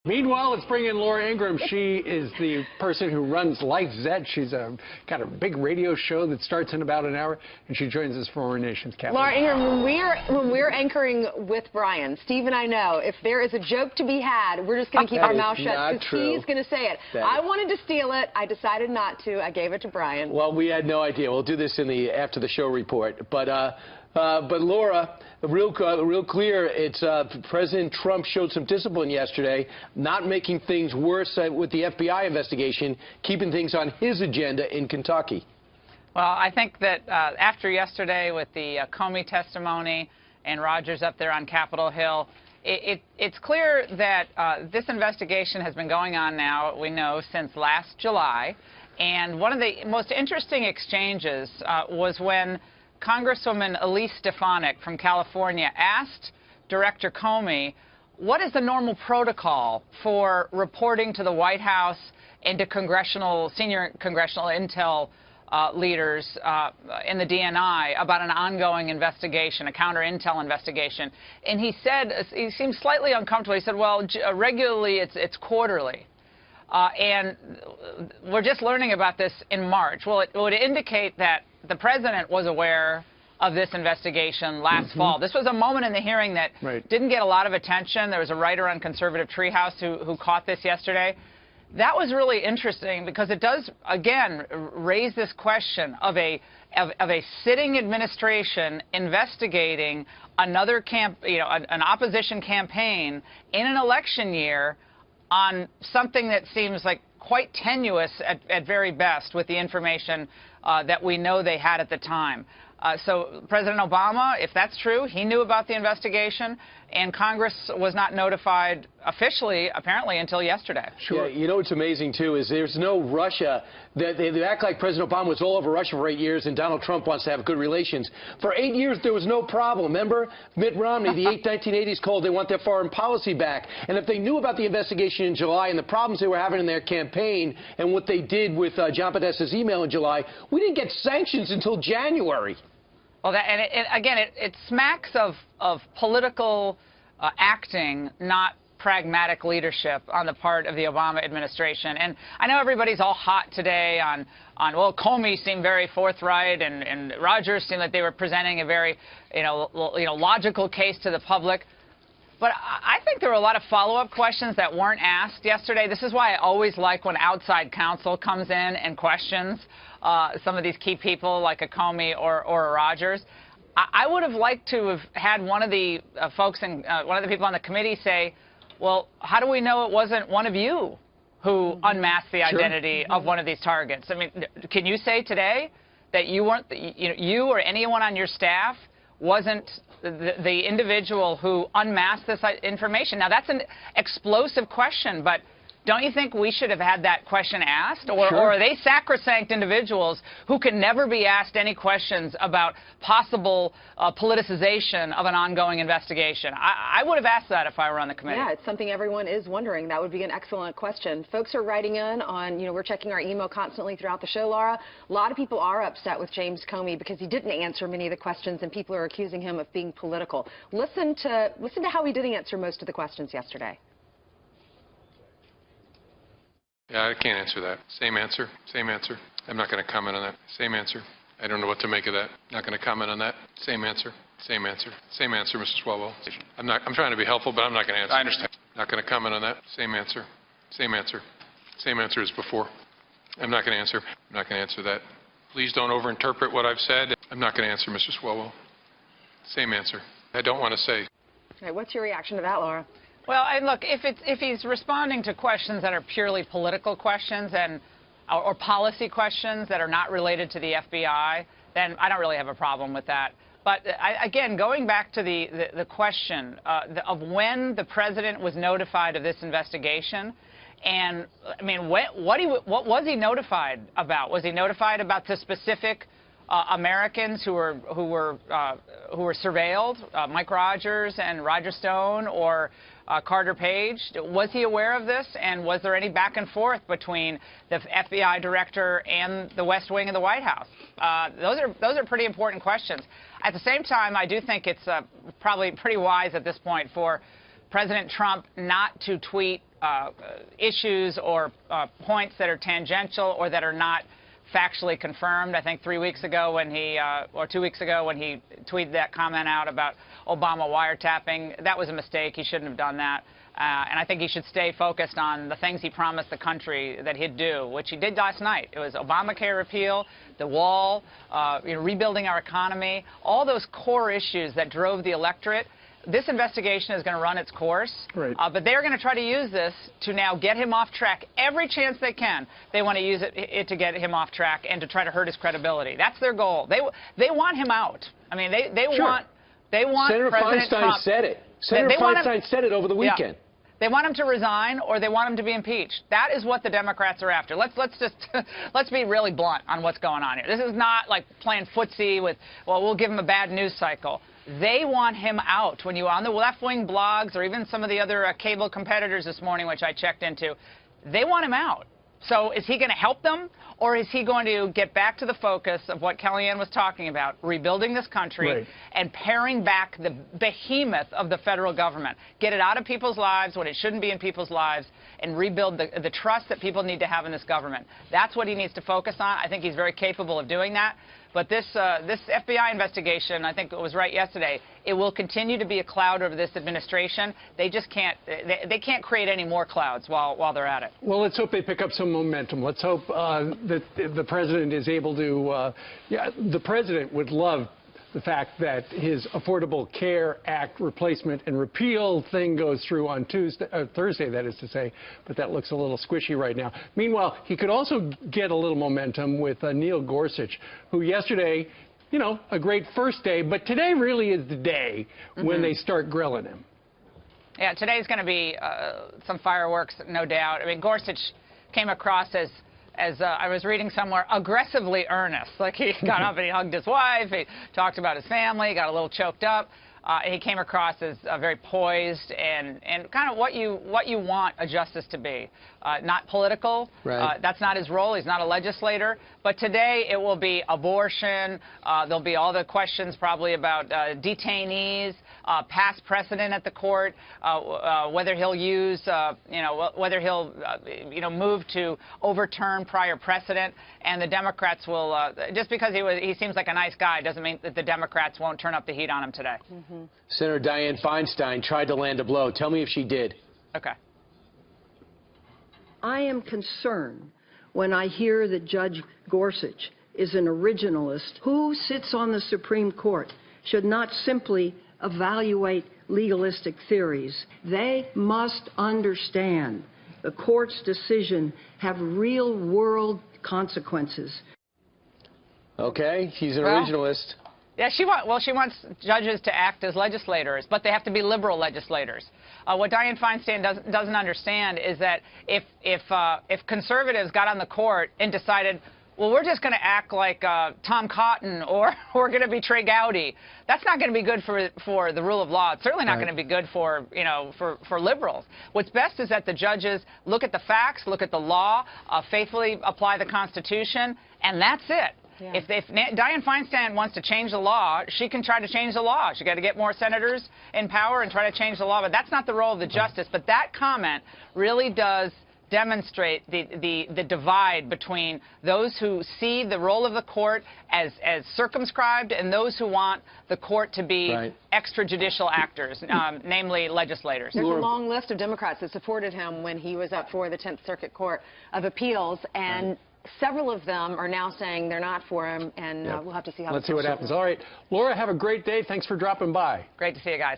Meanwhile, let's bring in Laura Ingraham. She is the person who runs Life Z. She's got a big radio show that starts in about an hour, and she joins us from our nation's capital. Laura Ingraham, when we're anchoring with Brian, Steve and I know if there is a joke to be had, we're just going to keep our mouth shut because he's going to say it. I wanted to steal it. I decided not to. I gave it to Brian. Well, we had no idea. We'll do this in the after the show report. But Laura, real clear, it's President Trump showed some discipline yesterday, not making things worse with the FBI investigation, keeping things on his agenda in Kentucky. Well, I think that after yesterday with the Comey testimony and Rogers up there on Capitol Hill, it's clear that this investigation has been going on now, we know, since last July. And one of the most interesting exchanges was when Congresswoman Elise Stefanik from California asked Director Comey, what is the normal protocol for reporting to the White House and to senior congressional intel leaders in the DNI about an ongoing investigation, a counter-intel investigation? And he said, he seemed slightly uncomfortable. He said, well, regularly it's quarterly. And we're just learning about this in March. Well, it would indicate that the president was aware of this investigation last fall. This was a moment in the hearing that didn't get a lot of attention. There was a writer on Conservative Treehouse who caught this yesterday. That was really interesting because it does, again, raise this question of a sitting administration investigating another an opposition campaign in an election year on something that seems like quite tenuous at very best with the information that we know they had at the time. So President Obama, if that's true, he knew about the investigation, and Congress was not notified officially, apparently, until yesterday. Sure. Yeah, you know what's amazing, too, is there's no Russia. They act like President Obama was all over Russia for 8 years, and Donald Trump wants to have good relations. For 8 years, there was no problem. Remember? Mitt Romney, the 1980s called, they want their foreign policy back. And if they knew about the investigation in July and the problems they were having in their campaign and what they did with John Podesta's email in July, we didn't get sanctions until January. Well, again, it smacks of political acting, not pragmatic leadership on the part of the Obama administration. And I know everybody's all hot today on well, Comey seemed very forthright, and Rogers seemed like they were presenting a very, logical case to the public. But I think there were a lot of follow-up questions that weren't asked yesterday. This is why I always like when outside counsel comes in and questions some of these key people like a Comey or a Rogers. I would have liked to have had one of the folks and one of the people on the committee say, well, how do we know it wasn't one of you who unmasked the identity of one of these targets? I mean, can you say today that you weren't, you or anyone on your staff wasn't the individual who unmasked this information? Now, that's an explosive question, but don't you think we should have had that question asked? Or are they sacrosanct individuals who can never be asked any questions about possible politicization of an ongoing investigation? I would have asked that if I were on the committee. Yeah, it's something everyone is wondering. That would be an excellent question. Folks are writing in on, we're checking our email constantly throughout the show, Laura. A lot of people are upset with James Comey because he didn't answer many of the questions, and people are accusing him of being political. Listen to how he did answer most of the questions yesterday. Yeah, I can't answer that. Same answer. Same answer. I'm not going to comment on that. Same answer. I don't know what to make of that. Not going to comment on that. Same answer. Same answer. Same answer, Mr. Swalwell. I'm trying to be helpful, but I'm not going to answer. I understand. Not going to comment on that. Same answer. Same answer. Same answer as before. I'm not going to answer. I'm not going to answer that. Please don't overinterpret what I've said. I'm not going to answer, Mr. Swalwell. Same answer. I don't want to say. Okay, what's your reaction to that, Laura? Well, and look, if he's responding to questions that are purely political questions or policy questions that are not related to the FBI, then I don't really have a problem with that. But again, going back to the question of when the president was notified of this investigation, and I mean, what was he notified about? Was he notified about the specific Americans who were surveilled, Mike Rogers and Roger Stone, or Carter Page? Was he aware of this, and was there any back and forth between the FBI director and the West Wing of the White House? Those are pretty important questions. At the same time, I do think it's probably pretty wise at this point for President Trump not to tweet issues or points that are tangential or that are not factually confirmed. I think 3 weeks ago when he, or 2 weeks ago when he tweeted that comment out about Obama wiretapping, that was a mistake. He shouldn't have done that. And I think he should stay focused on the things he promised the country that he'd do, which he did last night. It was Obamacare repeal, the wall, rebuilding our economy, all those core issues that drove the electorate. This investigation is going to run its course, right. But they're going to try to use this to now get him off track every chance they can. They want to use it to get him off track and to try to hurt his credibility. That's their goal. They want him out. I mean, they want Senator President Feinstein Trump. said it. Senator Feinstein said it over the weekend. Yeah. They want him to resign, or they want him to be impeached. That is what the Democrats are after. Let's be really blunt on what's going on here. This is not like playing footsie with, well, we'll give him a bad news cycle. They want him out. When you're on the left-wing blogs or even some of the other cable competitors this morning, which I checked into, they want him out. So is he going to help them, or is he going to get back to the focus of what Kellyanne was talking about, rebuilding this country right. and paring back the behemoth of the federal government, get it out of people's lives when it shouldn't be in people's lives, and rebuild the trust that people need to have in this government? That's what he needs to focus on. I think he's very capable of doing that. But this FBI investigation, I think it was right yesterday, it will continue to be a cloud over this administration. They just can't, they can't create any more clouds while they're at it. Well, let's hope they pick up some momentum. Let's hope that the president is able to, the president would love the fact that his Affordable Care Act replacement and repeal thing goes through on Thursday, that is to say, but that looks a little squishy right now. Meanwhile, he could also get a little momentum with Neil Gorsuch, who yesterday, you know, a great first day, but today really is the day when they start grilling him. Yeah, today's going to be some fireworks, no doubt. I mean, Gorsuch came across as I was reading somewhere, aggressively earnest. Like, he got up and he hugged his wife, he talked about his family, got a little choked up. He came across as very poised and kind of what you want a justice to be. Not political. Right. That's not his role. He's not a legislator. But today it will be abortion. There'll be all the questions probably about detainees, past precedent at the court, whether he'll use, whether he'll, move to overturn prior precedent. And the Democrats will, just because he seems like a nice guy doesn't mean that the Democrats won't turn up the heat on him today. Senator Dianne Feinstein tried to land a blow. Tell me if she did. Okay. I am concerned when I hear that Judge Gorsuch is an originalist. Who sits on the Supreme Court should not simply evaluate legalistic theories. They must understand the court's decision have real-world consequences. Okay, she's an originalist. Yeah, she wants judges to act as legislators, but they have to be liberal legislators. What Dianne Feinstein doesn't understand is that if conservatives got on the court and decided, well, we're just going to act like Tom Cotton or we're going to be Trey Gowdy, that's not going to be good for the rule of law. It's certainly not going to be good for liberals. What's best is that the judges look at the facts, look at the law, faithfully apply the Constitution, and that's it. Yeah. If Dianne Feinstein wants to change the law, she can try to change the law. She's got to get more senators in power and try to change the law. But that's not the role of the justice. But that comment really does demonstrate the divide between those who see the role of the court as circumscribed and those who want the court to be extrajudicial actors, namely legislators. There's a long list of Democrats that supported him when he was up for the 10th Circuit Court of Appeals, and several of them are now saying they're not for him, and we'll have to see how. Let's see what happens. All right, Laura, have a great day. Thanks for dropping by. Great to see you guys.